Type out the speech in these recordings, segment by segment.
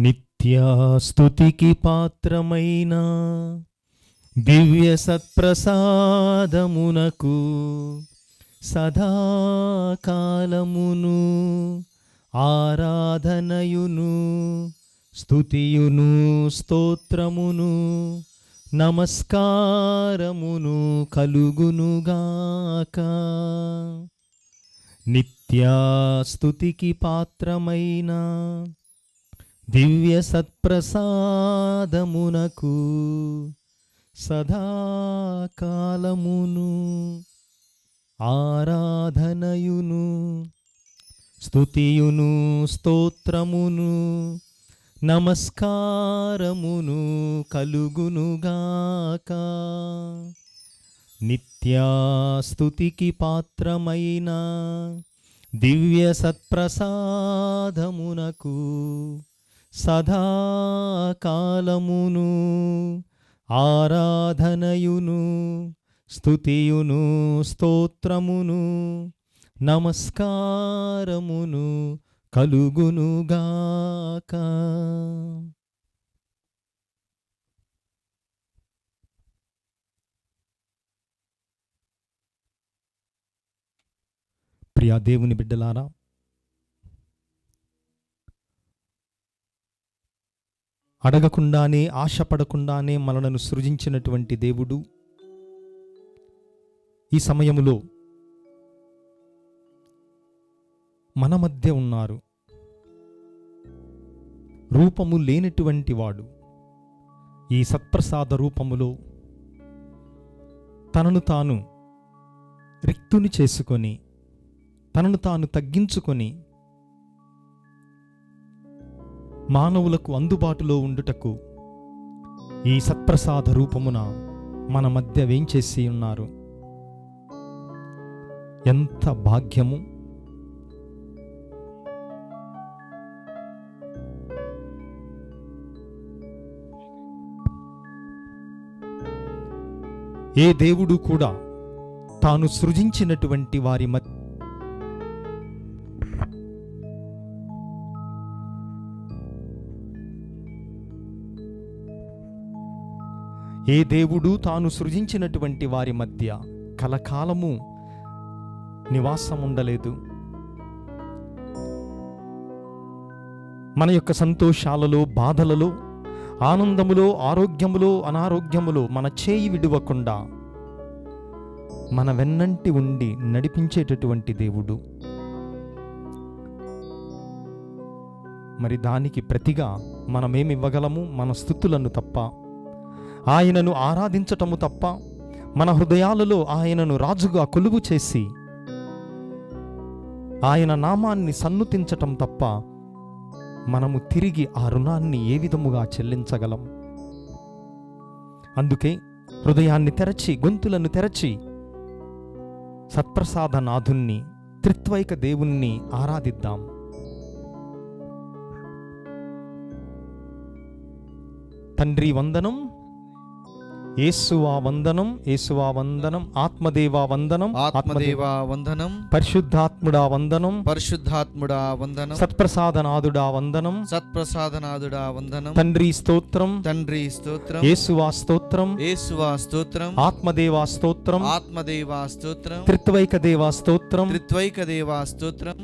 నిత్యాస్తుతికి పాత్రమైన దివ్య సత్ప్రసాదమునకు సదాకాలమును ఆరాధనయును స్తుతియును స్తోత్రమును నమస్కారమును కలుగునుగాక. నిత్యాస్తుతికి పాత్రమైన దివ్య సత్ప్రసాదమునకు సదాకాలమును ఆరాధనయును స్తుతియును స్తోత్రమును నమస్కారమును కలుగునుగాక. నిత్యాస్తుతికి పాత్రమైన దివ్య సత్ప్రసాదమునకు సదాకాలమును ఆరాధనయును స్తుతియును స్తోత్రమును నమస్కారమును కలుగునుగాక. ప్రియా దేవుని బిడ్డలారా, అడగకుండానే ఆశపడకుండానే మనలను సృజించినటువంటి దేవుడు ఈ సమయములో మన మధ్య ఉన్నారు. రూపము లేనటువంటి వాడు ఈ సత్ప్రసాద రూపములో తనను తాను రిక్తుని చేసుకొని తనను తాను తగ్గించుకొని మానవులకు అందుబాటులో ఉండుటకు ఈ సత్ప్రసాద రూపమున మన మధ్య వేంచేసి ఉన్నారు. ఎంత భాగ్యము! ఏ దేవుడు కూడా తాను సృజించినటువంటి వారి మధ్య కలకాలము నివాసం ఉండలేదు. మన యొక్క సంతోషాలలో, బాధలలో, ఆనందములో, ఆరోగ్యములో, అనారోగ్యములో మన చేయి విడువకుండా మన వెన్నంటి ఉండి నడిపించేటటువంటి దేవుడు. మరి దానికి ప్రతిగా మనమేమివ్వగలము? మన స్తుతులను తప్ప, ఆయనను ఆరాధించటము తప్ప, మన హృదయాలలో ఆయనను రాజుగా కొలువు చేసి ఆయన నామాన్ని సన్నుతించటం తప్ప మనము తిరిగి ఆ రుణాన్ని ఏ విధముగా చెల్లించగలం? అందుకే హృదయాన్ని తెరచి, గొంతులను తెరచి సత్ప్రసాదనాథుణ్ణి, త్రిత్వైక దేవుణ్ణి ఆరాధిద్దాం. తండ్రి వందనం, యేసువా వందనం, యేసువా వందనం, ఆత్మదేవా వందనం, ఆత్మదేవా వందనం, పరిశుద్ధాత్ముడా వందనం, పరిశుద్ధాత్ముడా వందనం, సత్ప్రసాదనాథుడా వందనం, సత్ప్రసాదనాథుడా వందనం. తండ్రి స్తోత్రం, తండ్రి స్తోత్రం, యేసువా స్తోత్రం, యేసువా స్తోత్రం, ఆత్మదేవా స్తోత్రం, ఆత్మదేవా స్తోత్రం, త్రిత్వైక దేవా స్తోత్రం, త్రిత్వైక దేవా స్తోత్రం,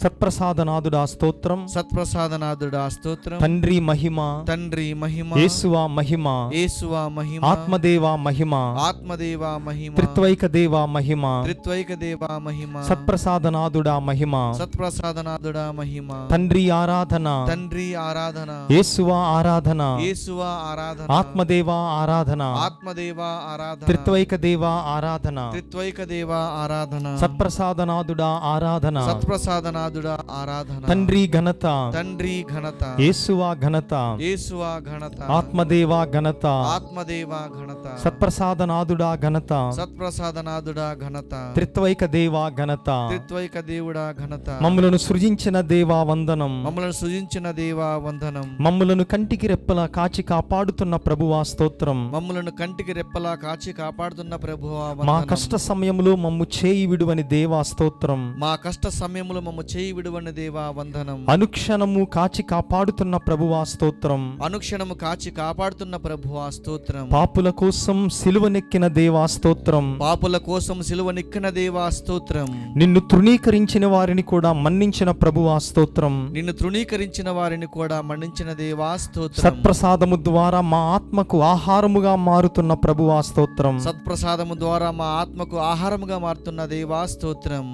సత్ప్రసాదనాథుడా స్తోత్రం, సత్ప్రసాదనాథుడా స్తోత్రం. తండ్రి మహిమ, తండ్రి మహిమ, యేసువా మహిమ, యేసువా మహిమ, ఆత్మదేవా మహిమ, ఆత్మదేవా మహిమ, త్రిత్వైక దేవా మహిమ, త్రిత్వైక దేవా మహిమ, సత్ప్రసాదనాథుడా మహిమ, సత్ప్రసాదనాథుడా మహిమ. తండ్రి ఆరాధన, తండ్రి ఆరాధన, యేసువా ఆరాధన, యేసువా ఆరాధన, ఆత్మదేవా ఆరాధన, ఆత్మదేవా ఆరాధన, త్రిత్వైక దేవా ఆరాధన, త్రిత్వైక దేవా ఆరాధన, సత్ప్రసాదనాథుడా ఆరాధన, సత్ప్రసాదనాథుడా ఆరాధన. తండ్రి ఘనత, తండ్రి ఘనత, యేసువా ఘనత, యేసువా ఘనత, ఆత్మదేవా ఘనత, ఆత్మదేవా ఘనత, సత్ప్రసాదనాథుడా ఘనత, సత్ప్రసాదనాథుడా ఘనత, త్రిత్వైక దేవా ఘనత, త్రిత్వైక దేవుడా ఘనత. మమ్ములను సృజించిన దేవా వందనం, మమ్మలను సృజించిన దేవా వందనం, మమ్ములను కంటికి రెప్పలా కాచి కాపాడుతున్న ప్రభువా స్తోత్రం, మమ్మలను కంటికి రెప్పలా కాచి కాపాడుతున్న ప్రభువా మా వందనం. కష్ట సమయములో మమ్ము చేయి విడువని దేవా స్తోత్రం, మా కష్ట సమయములో మమ్ము చేయి విడువని దేవా వందనం. అనుక్షణము కాచి కాపాడుతున్న ప్రభువా స్తోత్రం. అనుక్షణము కాచి కాపాడుతున్న ప్రభువా స్తోత్రం. పాపుల కోసం సిలువనెక్కిన దేవా స్తోత్రం. పాపుల కోసం సిలువనెక్కిన దేవా స్తోత్రం. నిన్ను తృణీకరించిన వారిని కూడా మన్నించిన ప్రభువా స్తోత్రం. నిన్ను తృణీకరించిన వారిని కూడా మన్నించిన దేవా స్తోత్రం. సత్ప్రసాదము ద్వారా మా ఆత్మకు ఆహారముగా మారుతున్న ప్రభువా స్తోత్రం. సత్ప్రసాదము ద్వారా మా ఆత్మకు ఆహారముగా మారుతున్న దేవా స్తోత్రం.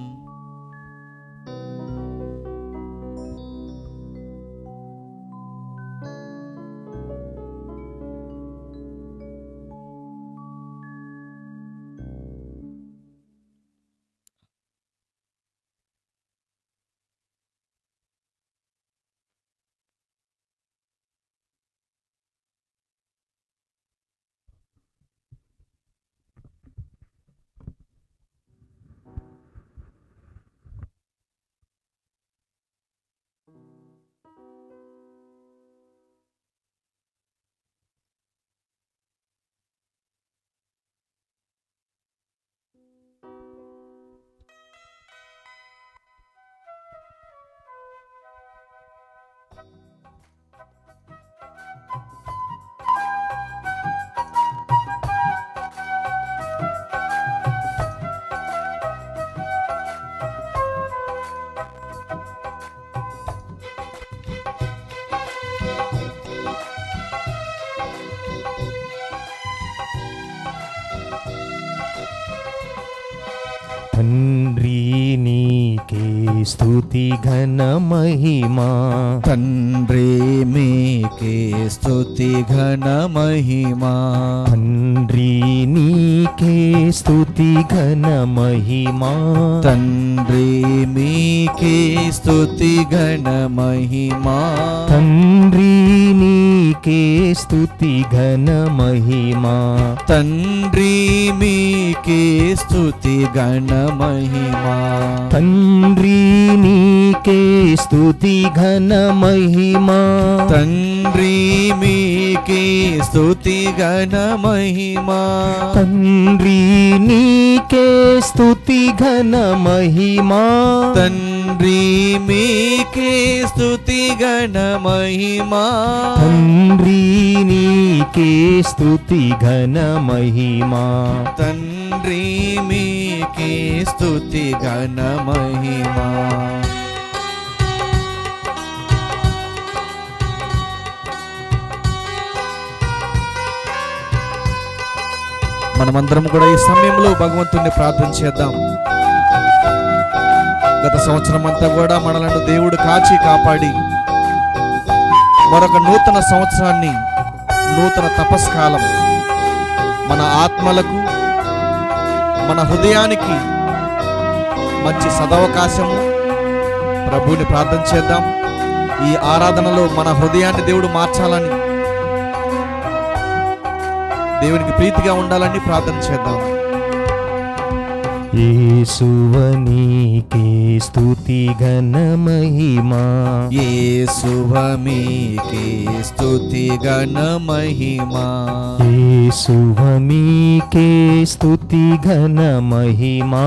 తండ్రి నీకే స్తుతి ఘన మహిమా. తండ్రి మీకే స్తుతి ఘన మహిమా. తండ్రి నీకే స్తుతి ఘన మహిమా. తండ్రి మీకే స్తుతి ఘన మహిమా. తండ్రి నీకే స్తుతి ఘన మహిమా. తండ్రి మీకే స్తుతి ఘన మహిమా. తండ్రి నీకే స్తుతి ఘన మహిమా. తండ్రి మీకే స్తుతి ఘన మహిమా. తండ్రి నీకే స్తుతి ఘన మహిమా. తండ్రి మీకే స్తుతి ఘన మహిమా. తండ్రి నీకే స్తుతి ఘన మహిమా. తండ్రి మీకే స్తుతి ఘన మహిమా. మనమందరం కూడా ఈ సమయంలో భగవంతుణ్ణి ప్రార్థన చేద్దాం. గత సంవత్సరం అంతా కూడా మనలను దేవుడు కాచి కాపాడి మరొక నూతన సంవత్సరాన్ని, నూతన తపస్కాలం మన ఆత్మలకు, మన హృదయానికి మంచి సదవకాశము. ప్రభువుని ప్రార్థన చేద్దాం. ఈ ఆరాధనలో మన హృదయాన్ని దేవుడు మార్చాలని, దేవునికి ప్రీతిగా ఉండాలని ప్రార్థన చేద్దాం. యేసువ నీకే స్తుతి ఘన మహిమా. యేసువ మీకే స్తుతి ఘన మహిమా. యేసువ మీకే స్తుతి ఘన మహిమా.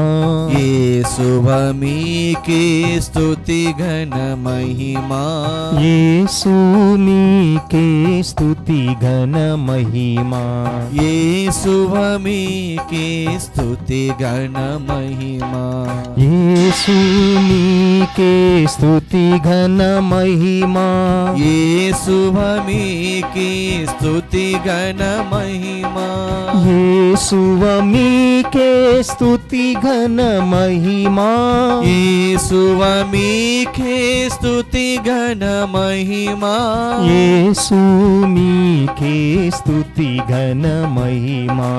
యేసువ మీకే స్తుతి ఘన మహిమా. యేసు నీకే స్తుతి ఘన మహిమా. యేసువ మీకే స్తుతి ఘన మహిమా. యేసు నీకే స్తుతి ఘన మహిమా. యేసువ మీకే స్తుతి ఘన మహిమా. యేసువ మీకే స్తుతి ఘన మహిమా. యేసువ మీకే స్తుతి ఘన మహిమా. యేసు నీకే స్తుతి ఘన మహిమా.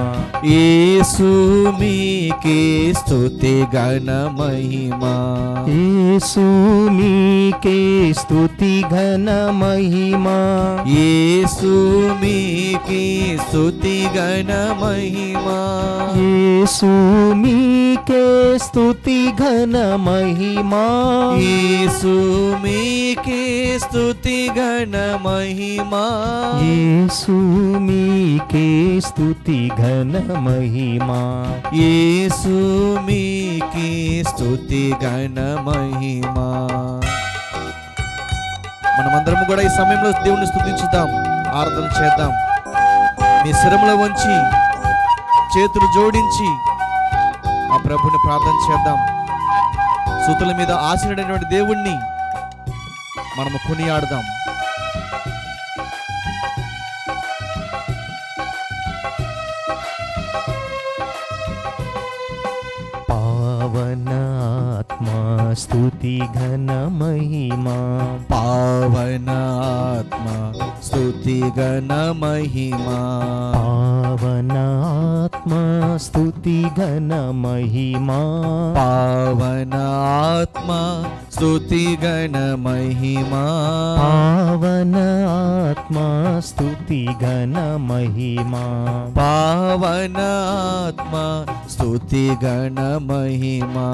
యేసు మీకే స్తుతి ఘన మహిమా. యేసు నీకే స్తుతి ఘన మహిమా. యేసు మీకే స్తుతి ఘన మహిమా. యేసు నీకే స్తుతి ఘన మహిమా. యేసు మీకే స్తుతి ఘన మహిమా. యేసు నీకే స్తుతి ఘన మహిమా. యేసు మీకే నీకే స్తుతి ఘన మహిమా. మనమందరం కూడా ఈ సమయంలో దేవుని స్తుతించుదాం, ఆరాధన చేద్దాం. మీ శిరములో వంచి చేతులు జోడించి ఆ ప్రభుని ప్రార్థన చేద్దాం. స్తుతుల మీద ఆశీనుడైనటువంటి దేవుణ్ణి మనము కొనియాడదాం. పావనాత్మా స్తుతి ఘన మహిమా. పావనాత్మా స్తుతి ఘన మహిమా. పావనాత్మా స్తుతి ఘన మహిమా. పావనాత్మా స్తుతి ఘన మహిమా. పావనాత్మా స్తుతి ఘన మహిమా. పావనాత్మా స్తుతి ఘన మహిమా.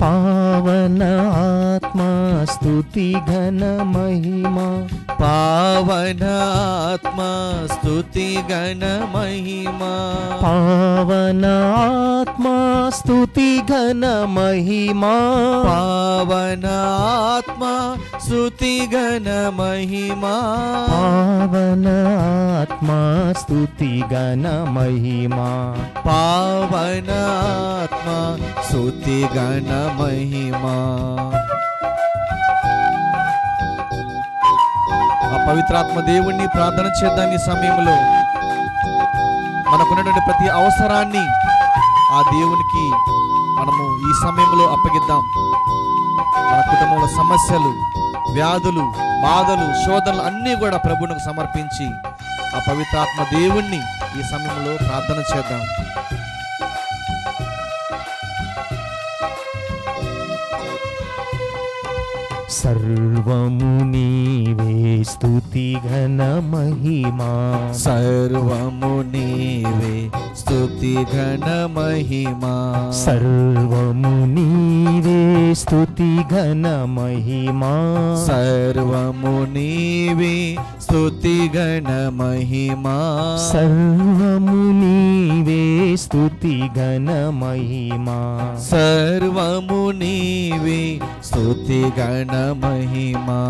పావనాత్మా స్తుతి ఘన మహిమా. పావనాత్మా స్తుతి ఘన మహిమా. పావనాత్మా స్తుతి ఘన మహిమా. పావనాత్మా స్తుతి ఘన మహిమా. పావనాత్మా స్తుతి ఘన మహిమా. పావనాత్మా స్తుతి ఘన మహిమా. ఆ పవిత్రాత్మ దేవుణ్ణి ప్రార్థన చేద్దాం. ఈ సమయంలో మనకున్నటువంటి ప్రతి అవసరాన్ని ఆ దేవునికి మనము ఈ సమయంలో అప్పగిద్దాం. మన కుటుంబంలో సమస్యలు, వ్యాధులు, బాధలు, శోధనలు అన్నీ కూడా ప్రభువునికి సమర్పించి ఆ పవిత్రాత్మ దేవుణ్ణి ఈ సమయంలో ప్రార్థన చేద్దాం. సర్వము నీవే స్తుతి ఘన మహిమా. సర్వము నీవే స్తుతి ఘన మహిమా. సర్వము నీవే స్తుతి ఘన మహిమా. సర్వము నీవే స్తుతి ఘన మహిమా. సర్వము నీవే స్తుతి ఘన మహిమా. సర్వము నీవే స్తుతి ఘన మహిమా.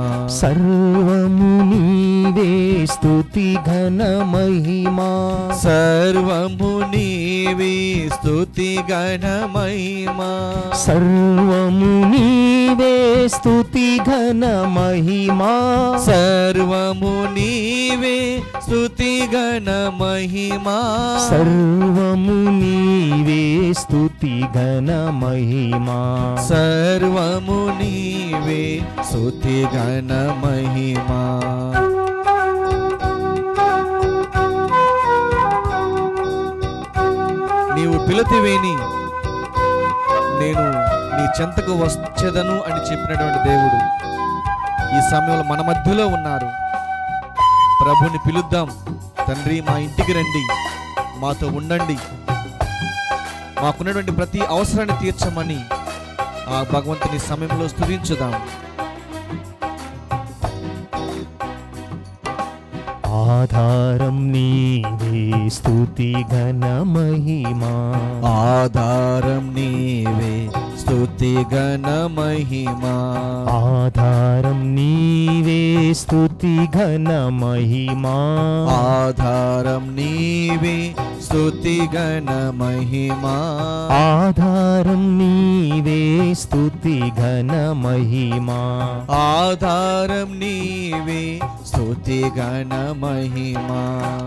సర్వము నీవే స్తుతి ఘన మహిమా. సర్వము నీవే స్తుతి ఘన మహిమా. సర్వము నీవే స్తుతి ఘన మహిమా. సర్వము నీవే స్తుతి ఘన మహిమా. సర్వము నీవే స్తుతి ఘన మహిమా. సర్వము నీవే స్తుతి ఘన మహిమా. నీవు పిలితివేని నేను నీ చెంతకు వచ్చేదను అని చెప్పినటువంటి దేవుడు ఈ సమయంలో మన మధ్యలో ఉన్నారు. ప్రభుని పిలుద్దాం. తండ్రి, మా ఇంటికి రండి, మాతో ఉండండి, మాకున్నటువంటి ప్రతి అవసరాన్ని తీర్చమని ఆ భగవంతుని సమయంలో స్తుతించుదాం. ఆధారం నీవే స్తుతి ఘన మహిమా. ఆధారం నీవే స్తుతి ఘన మహిమా. ఆధారం నీవే స్తుతి ఘన మహిమా. ఆధారం నీవే స్తుతి ఘన మహిమా. ఆధారం నీవే స్తుతి ఘన మహిమా. ఆధారం నీవే స్తుతి ఘన మహిమా.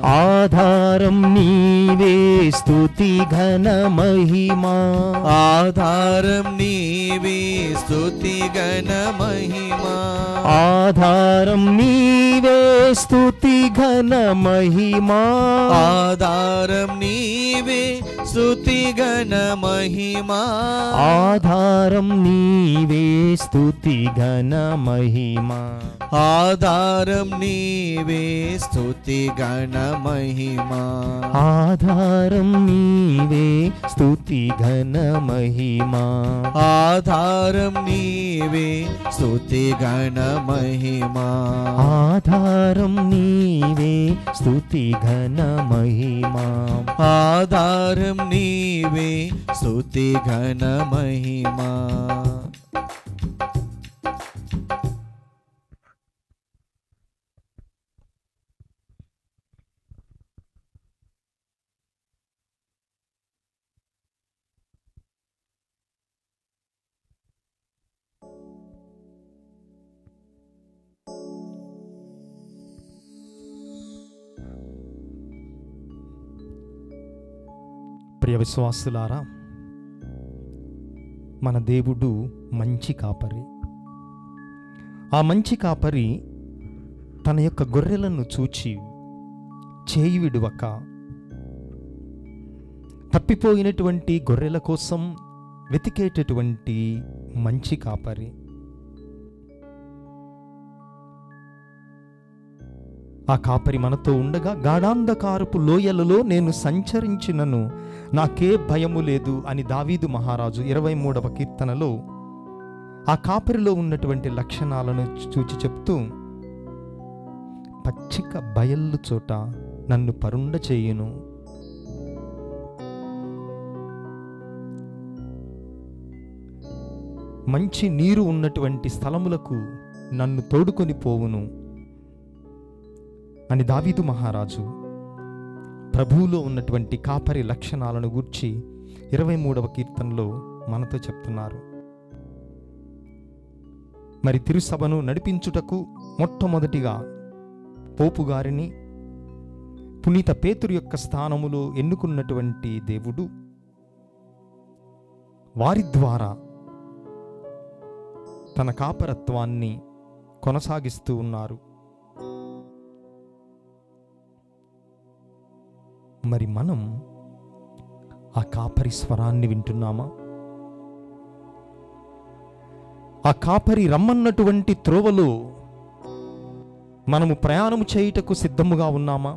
ఆధారం నీవే స్తుతి ఘన మహిమా. ఆధారం నీవే స్తుతి ఘన మహిమా. ఆధారం నీవే స్తుతి ఘన మహిమా. ఆధారం నీవే స్తుతి ఘన మహిమా. ఆధారం నీవే స్తుతి ఘన మహిమా. ఆధారం నీవే స్తుతి ఘన మహిమా. ఆధారం నీవే స్తుతి ఘన మహిమా. ఆధారం నీవే స్తుతి ఘన మహిమా. ఆధారం నీవే స్తుతి ఘన మహిమా. ఆధారం నీవే నీవే స్తుతి ఘన మహిమా. ప్రియ విశ్వాసులారా, మన దేవుడు మంచి కాపరి. ఆ మంచి కాపరి తన యొక్క గొర్రెలను చూచి చేయి విడువక తప్పిపోయినటువంటి గొర్రెల కోసం వెతికేటటువంటి మంచి కాపరి. ఆ కాపరి మనతో ఉండగా గాఢాంధకారపు లోయలలో నేను సంచరించినను నాకే భయము లేదు అని దావీదు మహారాజు 23వ కీర్తనలో ఆ కాపరిలో ఉన్నటువంటి లక్షణాలను చూచి చెప్తూ, పచ్చిక బయళ్ళు చోట నన్ను పరుండ చేయును, మంచి నీరు ఉన్నటువంటి స్థలములకు నన్ను తోడుకొని పోవును అని దావీదు మహారాజు ప్రభువులో ఉన్నటువంటి కాపరి లక్షణాలను గూర్చి 23వ కీర్తనలో మనతో చెప్తున్నారు. మరి తిరుసభను నడిపించుటకు మొట్టమొదటిగా పోపు గారిని పునీత పేతురు యొక్క స్థానములో ఎన్నుకున్నటువంటి దేవుడు వారి ద్వారా తన కాపరత్వాన్ని కొనసాగిస్తూ ఉన్నారు. మరి మనం ఆ కాపరి స్వరాన్ని వింటున్నామా? ఆ కాపరి రమ్మన్నటువంటి త్రోవలో మనము ప్రయాణము చేయుటకు సిద్ధముగా ఉన్నామా?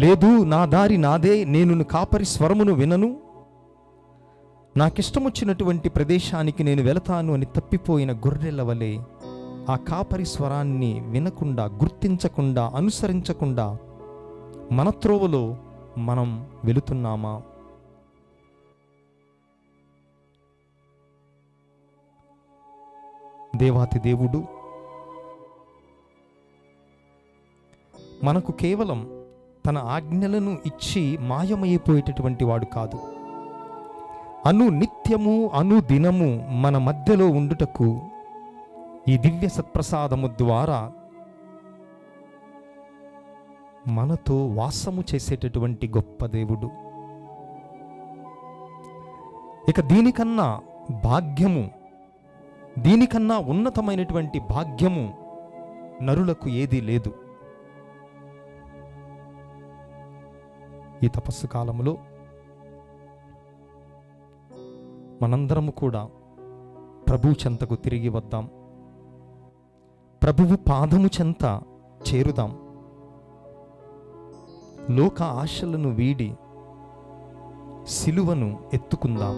లేదు, నా దారి నాదే, నేను కాపరి స్వరమును వినను, నాకిష్టమొచ్చినటువంటి ప్రదేశానికి నేను వెళతాను అని తప్పిపోయిన గొర్రెల వలె ఆ కాపరి స్వరాన్ని వినకుండా, గుర్తించకుండా, అనుసరించకుండా మన త్రోవలో మనం వెళుతున్నామా? దేవాతి దేవుడు మనకు కేవలం తన ఆజ్ఞలను ఇచ్చి మాయమైపోయేటటువంటి వాడు కాదు. నిత్యము దినము మన మధ్యలో ఉండుటకు ఈ దివ్య సత్ప్రసాదము ద్వారా మనతో వాసము చేసేటటువంటి గొప్ప దేవుడు. ఇక దీనికన్నా భాగ్యము, దీనికన్నా ఉన్నతమైనటువంటి భాగ్యము నరులకు ఏదీ లేదు. ఈ తపస్సు కాలములో మనందరము కూడా ప్రభు చెంతకు తిరిగి వద్దాం. ప్రభువు పాదము చెంత చేరుదాం. లోక ఆశలను వీడి సిలువను ఎత్తుకుందాం.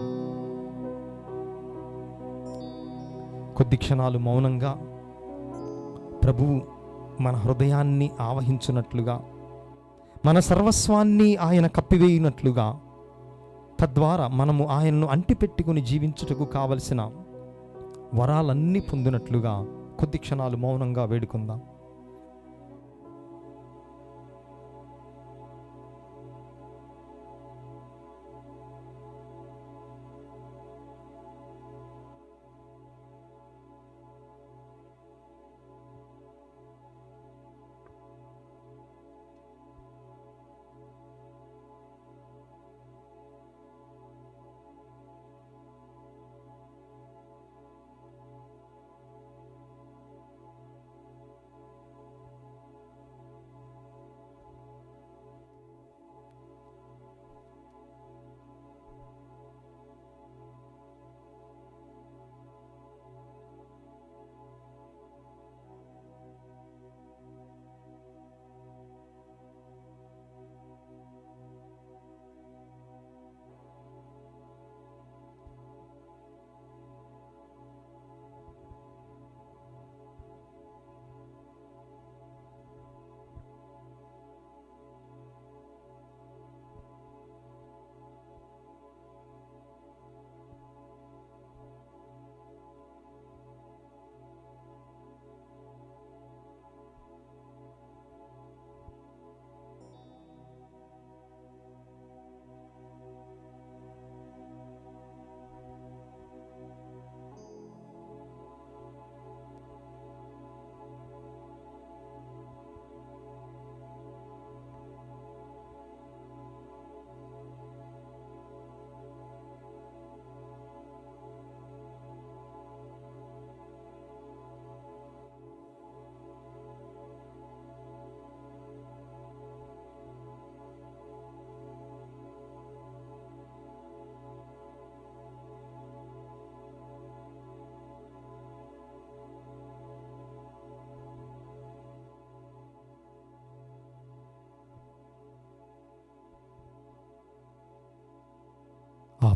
కొద్ది క్షణాలు మౌనంగా ప్రభువు మన హృదయాన్ని ఆవహించున్నట్లుగా, మన సర్వస్వాన్ని ఆయన కప్పివేయునట్లుగా, తద్వారా మనము ఆయన్ను అంటిపెట్టుకుని జీవించుటకు కావలసిన వరాలన్నీ పొందినట్లుగా కొద్ది క్షణాలు మౌనంగా వేడుకుందాం.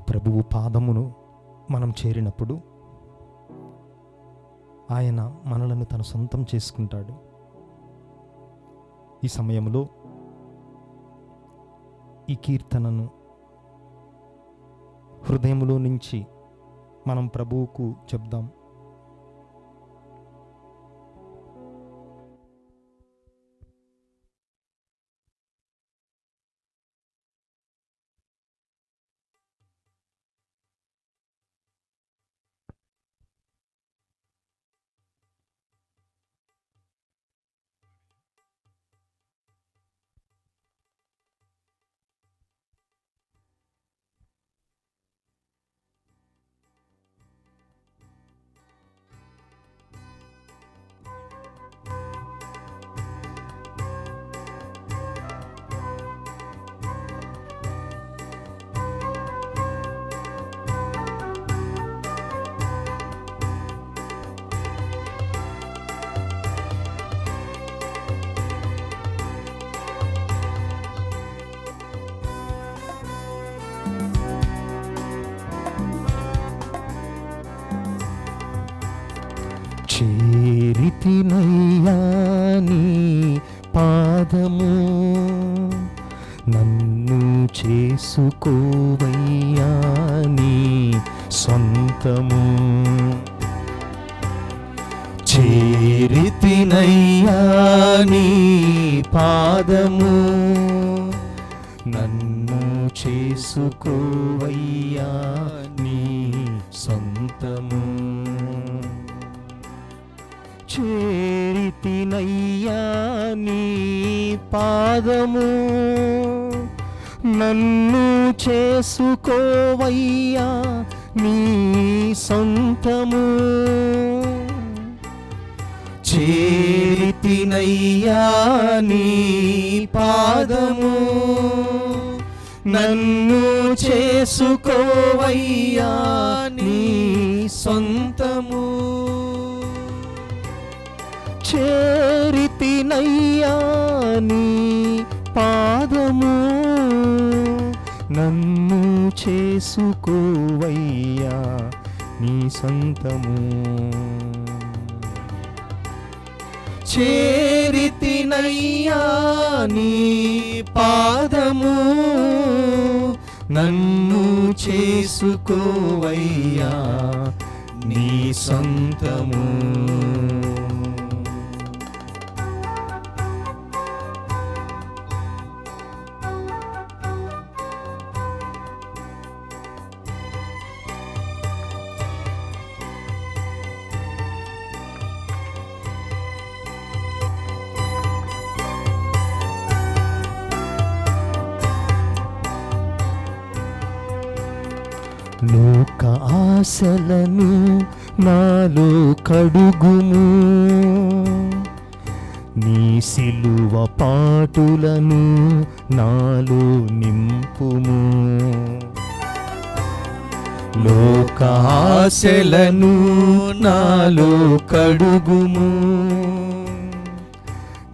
ప్రభువు పాదమును మనం చేరినప్పుడు ఆయన మనలను తన సొంతం చేసుకుంటాడు. ఈ సమయంలో ఈ కీర్తనను హృదయములో నుంచి మనం ప్రభువుకు చెప్దాం. చేరితినయ్యా నీ పాదము, నన్ను చేసుకోవయ్యా నీ సొంతము. చేరితినయ్యా నీ పాదము, నన్ను చేసుకోవయ్యా నీ సొంతము. చేరితినయ్యా నీ పాదము, నన్ను చేసుకోవయ్యా నీ సొంతము. చేరితినయ్యా నీ పాదము, నన్ను చేసుకోవయ్యా నీ సొంతము. చేరితినయ్యా నీ పాదము, నన్ను చేసుకోవయ్యా నీ సొంతము. చేరితినయ్యా నీ పాదము, నన్ను చేసుకోవయ్యా నీ సొంతము. లోక ఆశలను నాలో కడుగుము, నీ సిలువ పాటులను నాలో నింపుము. లోక ఆశలను నాలో కడుగుము,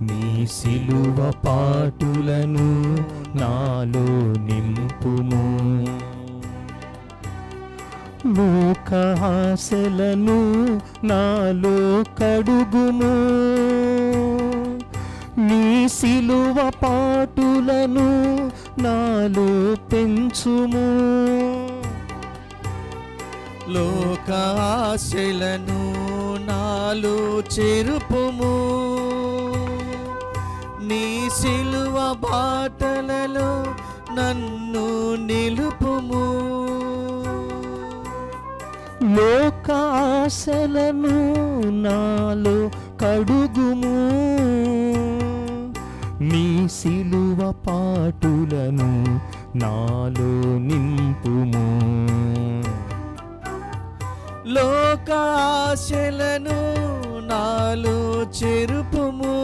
నీ సిలువ పాటులను నాలో నింపుము. లోక ఆశలను నాలో కడుగుము, నీ సిలువ పాటులను నాలో పెంచుము. లోక ఆశలను నాలో చెరుపుము, నీ సిలువ బాటలలో నన్ను నిలుపుము. లోక ఆశలను నాలో కడుగుము, నీ సిలువ పాటులను నాలో నింపుము. లోక ఆశలను నాలో చెరుపుము,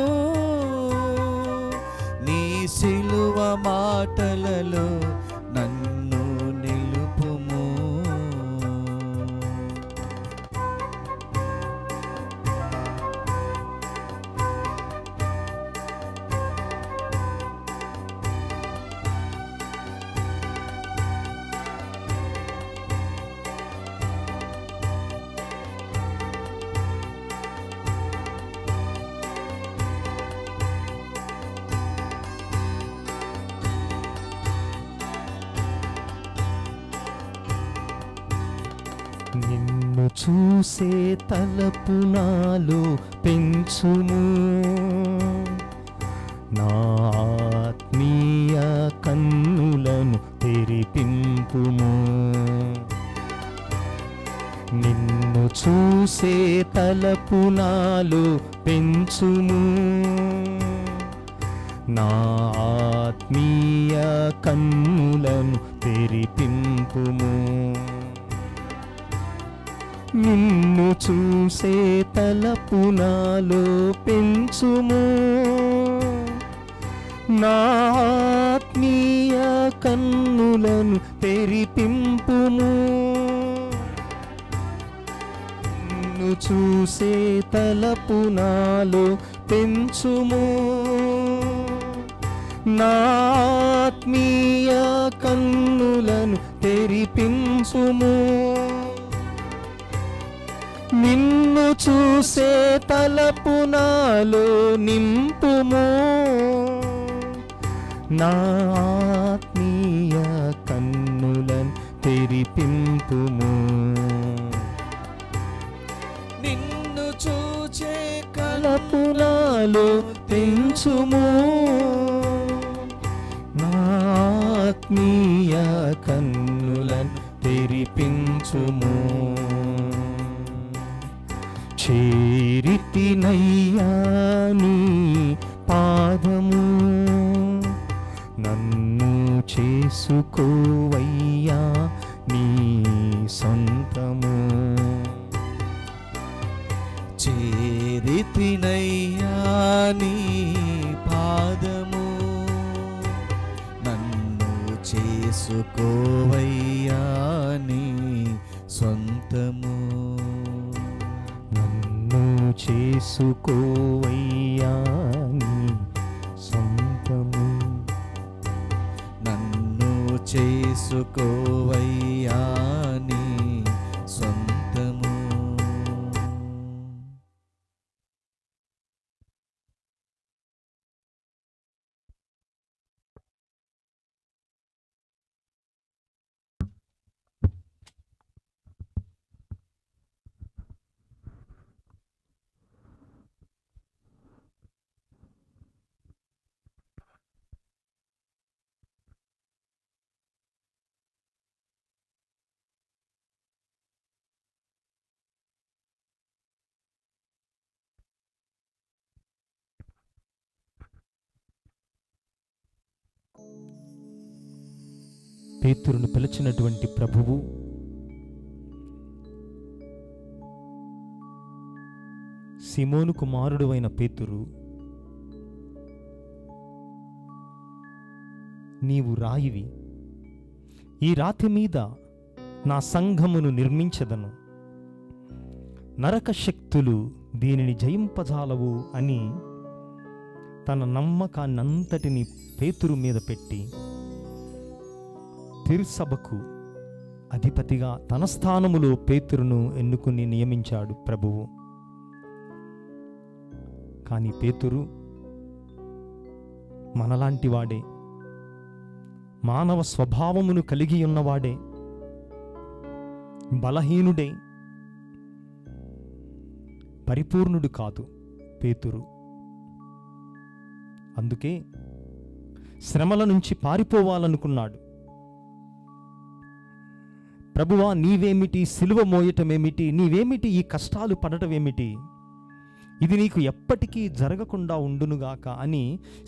నీ సిలువ మాటలలో నన్ను నిలుపుము. నిన్ను చూసే తలపు నాలో పెంచుము, నా ఆత్మీయ కన్నులను తెరిపింపుము. నిన్ను చూసే తలపు నాలో పెంచుము, నా ఆత్మీయ కన్నులను తెరిపింపుము. నిన్ను చూసే తలపు నాలో పెంచుము, నా ఆత్మీయ కన్నులను తెరిపింపుము. నిన్ను చూసే తలపు నాలో పెంచుము, నా ఆత్మీయ కన్నులను తెరిపించుము. నిన్ను చూసే తలపు నాలో నింపుము, నా ఆత్మీయ కన్నులను తెరిపింపుము. నిన్ను చూచే తలపు నాలో పెంచుము, నా ఆత్మీయ కన్నులను తెరిపించుము. చేరితినయ్యా నీ పాదము, నన్ను చేసుకోవయ్యా నీ సొంతము. చేరితినయ్యా నీ పాదము, నన్ను చేసుకోవయ్యా నీ సొంతము. నన్ను చేసుకోవయ్యా నీ సొంతము. నన్ను చేసుకోవయ్యా నీ సొంతము. పేతురును పిలిచినటువంటి ప్రభువు సిమోను కుమారుడు అయిన పేతురు, నీవు రాయివి, ఈ రాతి మీద నా సంఘమును నిర్మించదను, నరక శక్తులు దీనిని జయింపజాలవు అని తన నమ్మకాన్నంతటిని పేతురు మీద పెట్టి తిరుసభకు అధిపతిగా తన స్థానములో పేతురును ఎన్నుకుని నియమించాడు ప్రభువు. కానీ పేతురు మనలాంటి వాడే, మానవ స్వభావమును కలిగి ఉన్నవాడే, బలహీనుడే, పరిపూర్ణుడు కాదు పేతురు. అందుకే శ్రమల నుంచి పారిపోవాలనుకున్నాడు. ప్రభువా, నీవేమిటి సిలువ మోయటమేమిటి, నీవేమిటి ఈ కష్టాలు పడటమేమిటి, ఇది నీకు ఎప్పటికీ జరగకుండా ఉండునుగాక అని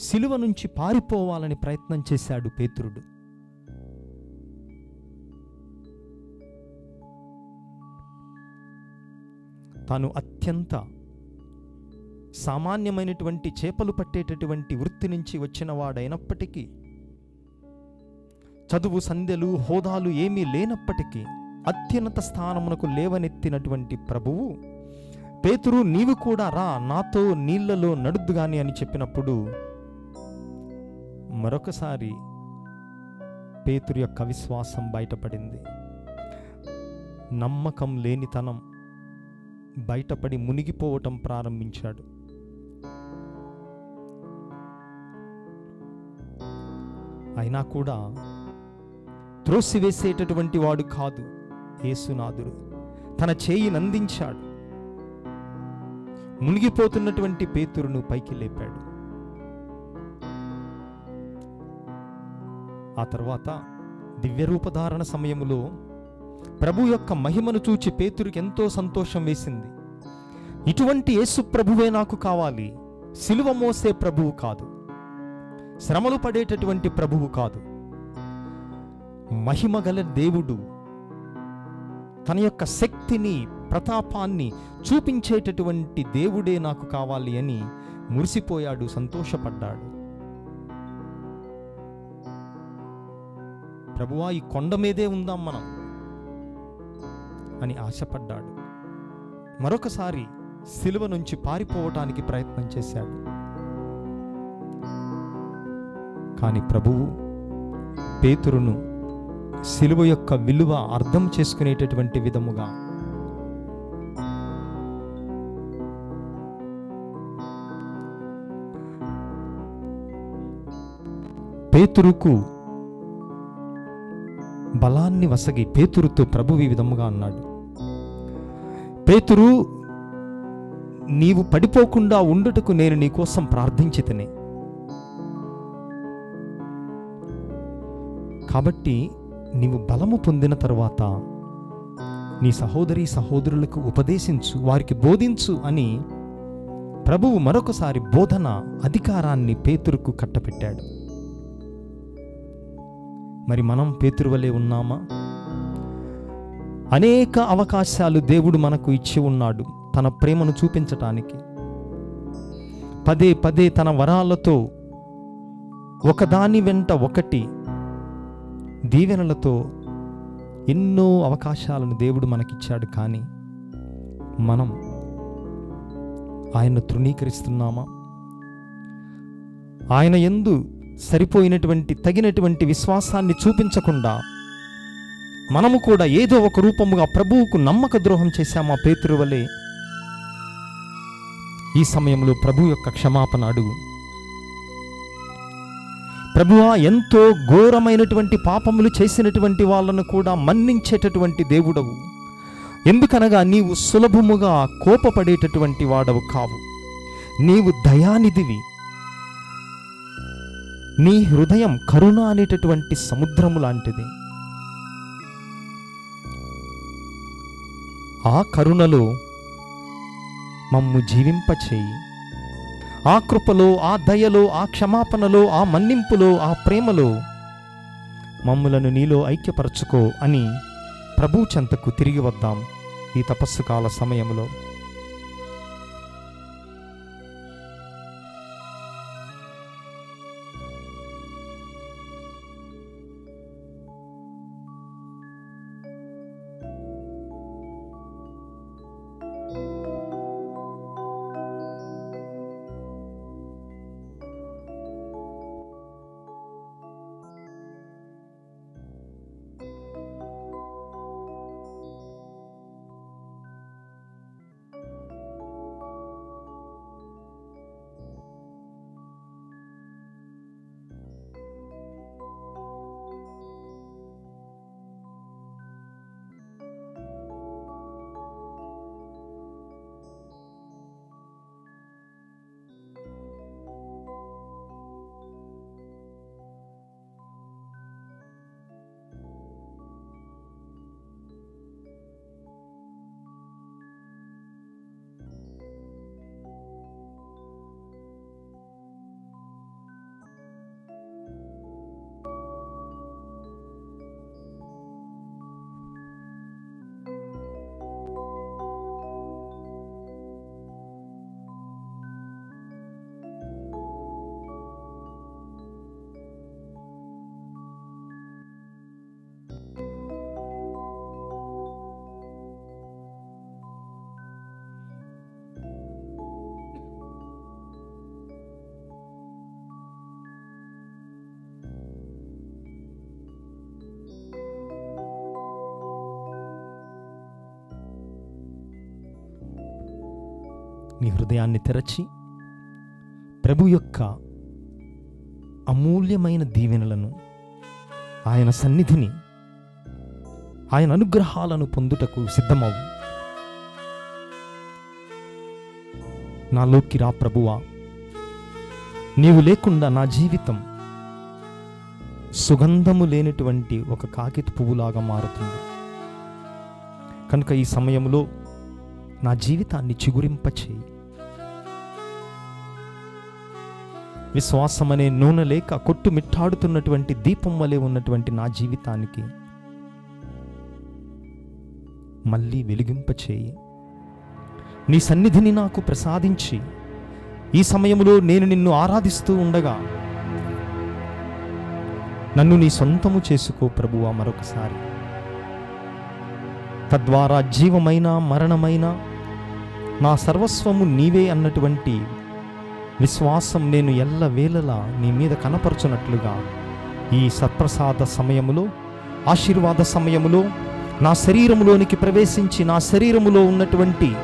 సిలువ నుంచి పారిపోవాలని ప్రయత్నం చేశాడు పేతురుడు. తాను అత్యంత సామాన్యమైనటువంటి చేపలు పట్టేటటువంటి వృత్తి నుంచి వచ్చిన వాడైనప్పటికీ, చదువు సంధ్యలు హోదాలు ఏమీ లేనప్పటికీ అత్యున్నత స్థానమునకు లేవనెత్తినటువంటి ప్రభువు, పేతురు నీవు కూడా రా, నాతో నీళ్లలో నడుద్దుగాని అని చెప్పినప్పుడు మరొకసారి పేతురు యొక్క విశ్వాసం బయటపడింది. నమ్మకం లేనితనం బయటపడి మునిగిపోవటం ప్రారంభించాడు. అయినా కూడా త్రోసివేసేటటువంటి వాడు కాదు యేసునాథుడు. తన చేయినందించాడు. మునిగిపోతున్నటువంటి పేతురును పైకి లేపాడు. ఆ తర్వాత దివ్యరూపధారణ సమయములో ప్రభు యొక్క మహిమను చూచి పేతురుకి ఎంతో సంతోషం వేసింది. ఇటువంటి యేసు ప్రభువే నాకు కావాలి, సిలువ మోసే ప్రభువు కాదు, శ్రమలు పడేటటువంటి ప్రభువు కాదు, మహిమగల దేవుడు, తన యొక్క శక్తిని ప్రతాపాన్ని చూపించేటటువంటి దేవుడే నాకు కావాలి అని మురిసిపోయాడు, సంతోషపడ్డాడు. ప్రభువా, ఈ కొండ మీదే ఉందాం మనం అని ఆశపడ్డాడు. మరొకసారి సిలువ నుంచి పారిపోవటానికి ప్రయత్నం చేశాడు. కానీ ప్రభువు పేతురును సిలువ యొక్క విలువ అర్థం చేసుకునేటటువంటి విధముగా పేతురుకు బలాన్ని వసగి పేతురుతో ప్రభువు ఈ విధముగా అన్నాడు, పేతురు, నీవు పడిపోకుండా ఉండుటకు నేను నీకోసం ప్రార్థించితిని. కాబట్టి నీవు బలము పొందిన తరువాత నీ సహోదరి సహోదరులకు ఉపదేశించు, వారికి బోధించు అని ప్రభువు మరొకసారి బోధన అధికారాన్ని పేతురుకు కట్టపెట్టాడు. మరి మనం పేతురు వలె ఉన్నామా? అనేక అవకాశాలు దేవుడు మనకు ఇచ్చి ఉన్నాడు తన ప్రేమను చూపించటానికి. పదే పదే తన వరాలతో ఒకదాని వెంట ఒకటి దీవెనలతో ఎన్నో అవకాశాలను దేవుడు మనకిచ్చాడు. కానీ మనం ఆయన్ను తృణీకరిస్తున్నామా? ఆయన యందు సరిపోయినటువంటి తగినటువంటి విశ్వాసాన్ని చూపించకుండా మనము కూడా ఏదో ఒక రూపముగా ప్రభువుకు నమ్మక ద్రోహం చేశామా పేతురు వలె? ఈ సమయంలో ప్రభు యొక్క క్షమాపణ అడుగు. ప్రభువా, ఎంతో ఘోరమైనటువంటి పాపములు చేసినటువంటి వాళ్ళను కూడా మన్నించేటటువంటి దేవుడవు. ఎందుకనగా నీవు సులభముగా కోపపడేటటువంటి వాడవు కావు. నీవు దయానిధివి. నీ హృదయం కరుణ అనేటటువంటి సముద్రము లాంటిది. ఆ కరుణలో మమ్ము జీవింపచేయి. ఆ కృపలో, ఆ దయలో, ఆ క్షమాపణలో, ఆ మన్నింపులో, ఆ ప్రేమలో మమ్ములను నీలో ఐక్యపరచుకో అని ప్రభు చెంతకు తిరిగి వద్దాం ఈ తపస్సు కాల సమయంలో. నీ హృదయాన్ని తెరచి ప్రభు యొక్క అమూల్యమైన దీవెనలను, ఆయన సన్నిధిని, ఆయన అనుగ్రహాలను పొందుటకు సిద్ధమవు. నాలోకి రా ప్రభువా. నీవు లేకుండా నా జీవితం సుగంధము లేనటువంటి ఒక కాకితి పువ్వులాగా మారుతుంది. కనుక ఈ సమయంలో నా జీవితాన్ని చిగురింపచేయి. విశ్వాసమనే నూనె లేక కొట్టుమిట్టాడుతున్నటువంటి దీపం వలె ఉన్నటువంటి నా జీవితానికి మళ్ళీ వెలిగింపచేయి. నీ సన్నిధిని నాకు ప్రసాదించి ఈ సమయంలో నేను నిన్ను ఆరాధిస్తూ ఉండగా నన్ను నీ సొంతము చేసుకో ప్రభువా మరొకసారి. తద్వారా జీవమైన మరణమైన నా సర్వస్వము నీవే అన్నటువంటి విశ్వాసం నేను ఎల్లవేళలా నీ మీద కనపరచునట్లుగా ఈ సత్ప్రసాద సమయములో, ఆశీర్వాద సమయములో నా శరీరములోనికి ప్రవేశించి నా శరీరములో ఉన్నటువంటి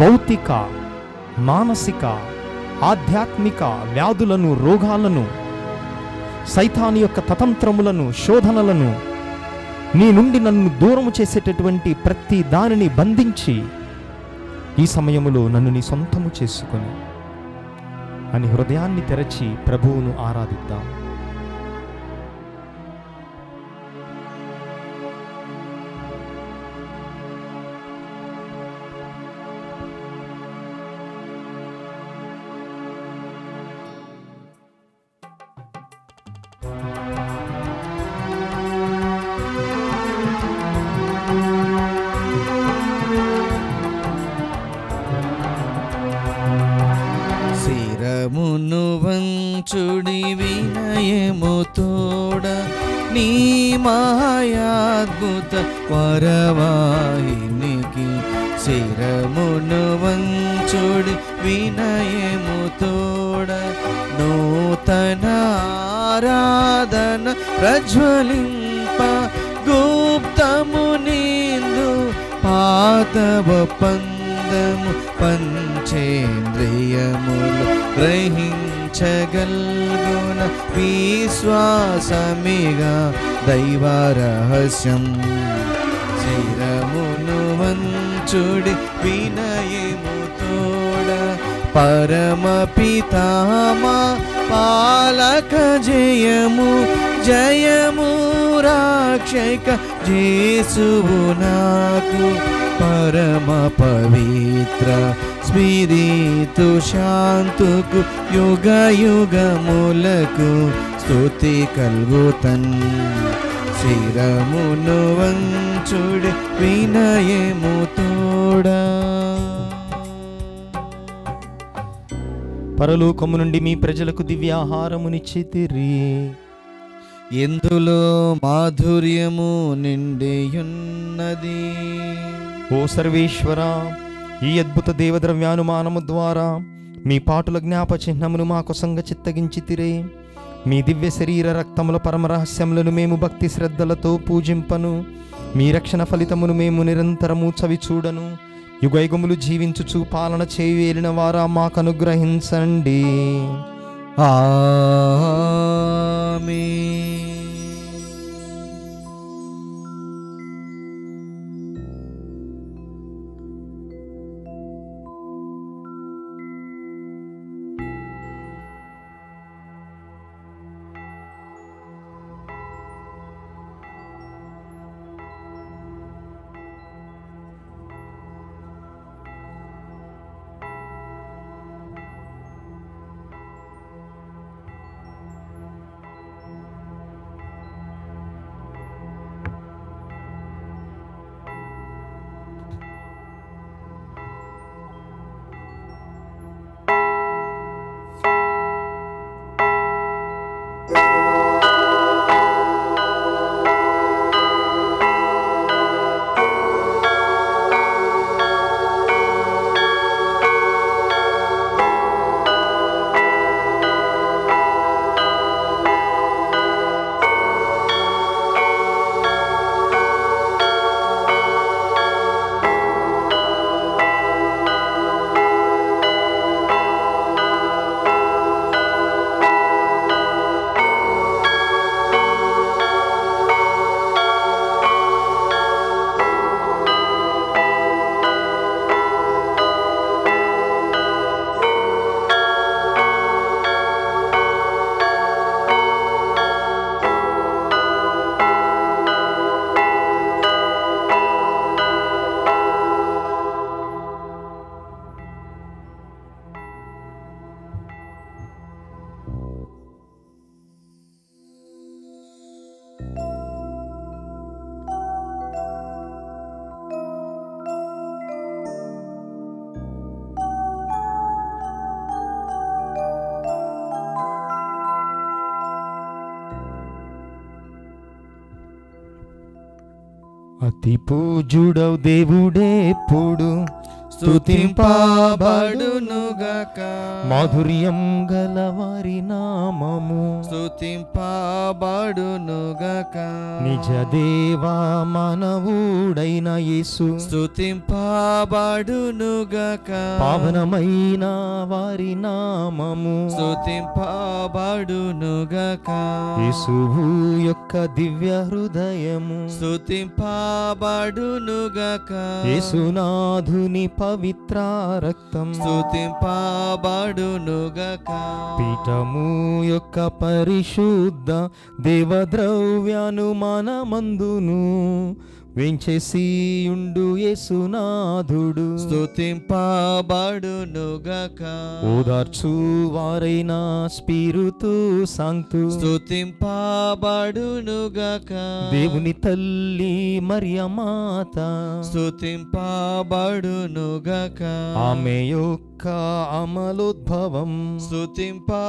భౌతిక, మానసిక, ఆధ్యాత్మిక వ్యాధులను, రోగాలను, సైతాను యొక్క తతంత్రములను, శోధనలను, నీ నుండి నన్ను దూరము చేసేటటువంటి ప్రతి దానిని బంధించి ఈ సమయములో నన్ను నీ సొంతము చేసుకొని అని హృదయాన్ని తెరచి ప్రభువును ఆరాధిద్దాం. శిరమును వంచుడి వినయము తోడ నీ మాయాద్భుత వరవాహినికి. శిరమును వంచుడి వినయము తోడ నూతన ఆరాధన ప్రజ్వలింప గుప్తము నిందు పాతవ పందము పంచేంద్రియములు గ్రహించగల్గున విశ్వాసమిగా దైవ రహస్యం. శిరమును వంచుడి వినయము తోడ పరమ పితామా పాలక జయము జయము రాక్షక జేసువు నాకు పరమ పవిత్ర స్మిరితు శాంతుకు యుగ యుగములకు స్తుతి కల్గుతన్. శిరమును వంచుడి వినయము తోడా. పరలోకము నుండి మీ ప్రజలకు దివ్యాహారమునిచ్చితిరి. ఎందులో మాధుర్యము నిండియున్నది. ఓ సర్వేశ్వర, ఈ అద్భుత దేవద్రవ్యానుమానము ద్వారా మీ పాటుల జ్ఞాప చిహ్నమును మాకు సంగచిత్తగించితిరే. మీ దివ్య శరీర రక్తముల పరమరహస్యములను మేము భక్తి శ్రద్ధలతో పూజింపను. మీ రక్షణ ఫలితమును మేము నిరంతరము చవిచూడను. యుగయుగములు జీవించుచు పాలన చేయవేలిన వారా మాకు అనుగ్రహించండి. ఆమేన్. స్తుతి పూజుడవు దేవుడే ఎప్పుడు స్తుతింపబడునుగాక. మాధుర్యం గలవారి నామము స్తుతింపబడునుగాక. నిజ దేవా మానవుడైన యేసు స్తుతింపబడునుగాక. పావనమైన వారి నామము స్తుతింపబడునుగాక. యేసువు యొక్క దివ్య హృదయము స్తుతింపబడునుగాక. యేసునాథుని పవిత్ర రక్తం స్తుతింపబడునుగాక. పీఠము యొక్క పరిశుద్ధ దేవద్రవ్యాను మనమందును వెంచేసి ఉండు యేసునాథుడు స్తుతింపబడునుగాక. ఓదార్చు వారైన స్పిరుతు సాంక్తు స్తుతింపబడునుగాక. దేవుని తల్లి మరియమాత స్తుతింపబడునుగాక. ఆమె యొక్క అమలోద్భవం స్తుతింపబడునుగాక.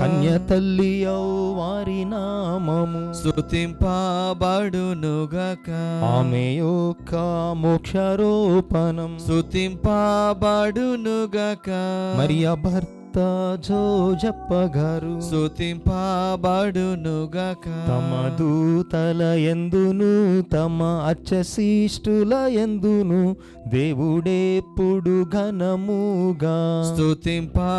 కన్య తల్లి వారి నామము స్తుతింపబడునుగాక. ఆమె యొక్క మోక్షారోపణం స్తుతింపబడునుగాక. మరియ భర్త జోజప్ప గారు స్తుతింపబడునుగాక. తమ దూతల ఎందును తమ అచ్చశిష్టుల ఎందును దేవుడెప్పుడు ఘనముగా స్తుతింపబడునుగాక.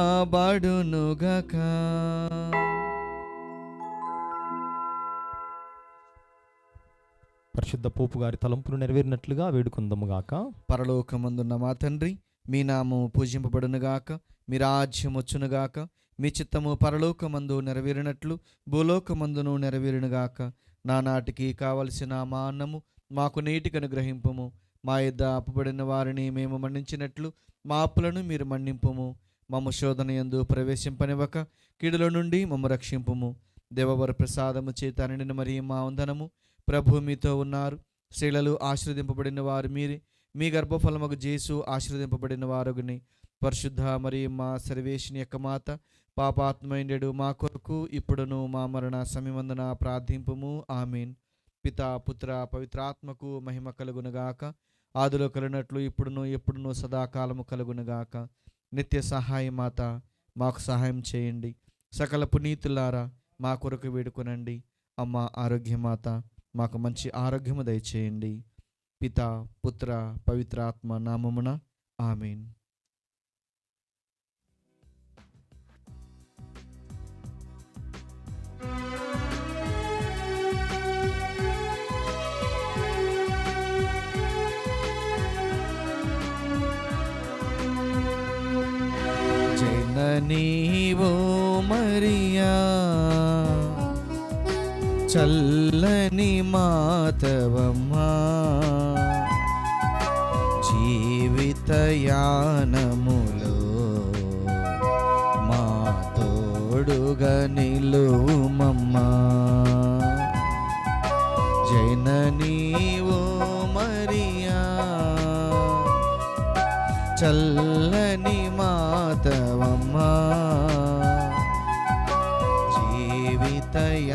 పరిశుద్ధ పోపు గారి తలంపులు నెరవేరినట్లుగా వేడుకుందాముగాక. పరలోకమందున్న మా తండ్రి, మీ నామము పూజింపబడునుగాక, మీ రాజ్యం వచ్చునుగాక, మీ చిత్తము పరలోకమందు నెరవేరినట్లు భూలోకమందును నెరవేరునుగాక. నానాటికి కావలసిన మా అన్నము మాకు నేటికి అనుగ్రహింపుము. మా యొద్ద అప్పుబడిన వారిని మేము మన్నించినట్లు మా అప్పులను మీరు మన్నింపుము. మమ్ము శోధన యందు ప్రవేశింపనివ్వక కీడుల నుండి మమ్ము రక్షింపుము. దేవవర ప్రసాదము చేత నిండిన మరియు మా వందనము. ప్రభు మీతో ఉన్నారు, స్త్రీలలో ఆశీర్వదింపబడిన వారు మీరే, మీ గర్భఫలముకు జేసు ఆశీర్వదింపబడిన వారుగుని. పరిశుద్ధ మరియు మా సర్వేషిని యొక్క మాత, పాపాత్మైండెడు మా కొరకు ఇప్పుడును మా మరణ సమయమందున ప్రార్థింపుము. ఆమేన్. పితా పుత్ర పవిత్రాత్మకు మహిమ కలుగునుగాక. ఆదిలో కలిగినట్లు ఇప్పుడును ఎప్పుడును సదాకాలము కలుగునుగాక. నిత్య సహాయ మాత, మాకు సహాయం చేయండి. సకల పునీతులారా, మా కొరకు వేడుకొనండి. అమ్మ ఆరోగ్యమాత, మాకు మంచి ఆరోగ్యము దయచేయండి. పితా పుత్ర పవిత్రాత్మ నామమున ఆమేన్. జననీవో మరియా, చల్లని మాతవమ్మా, జీవితయానములో మా తోడుగా నిలువుమమ్మా. జననీవో మరియా, చల్లని మాతవమ్మా, జీవితయానములో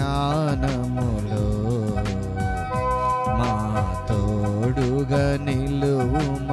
మా తోడుగా నిలువుమమ్మా.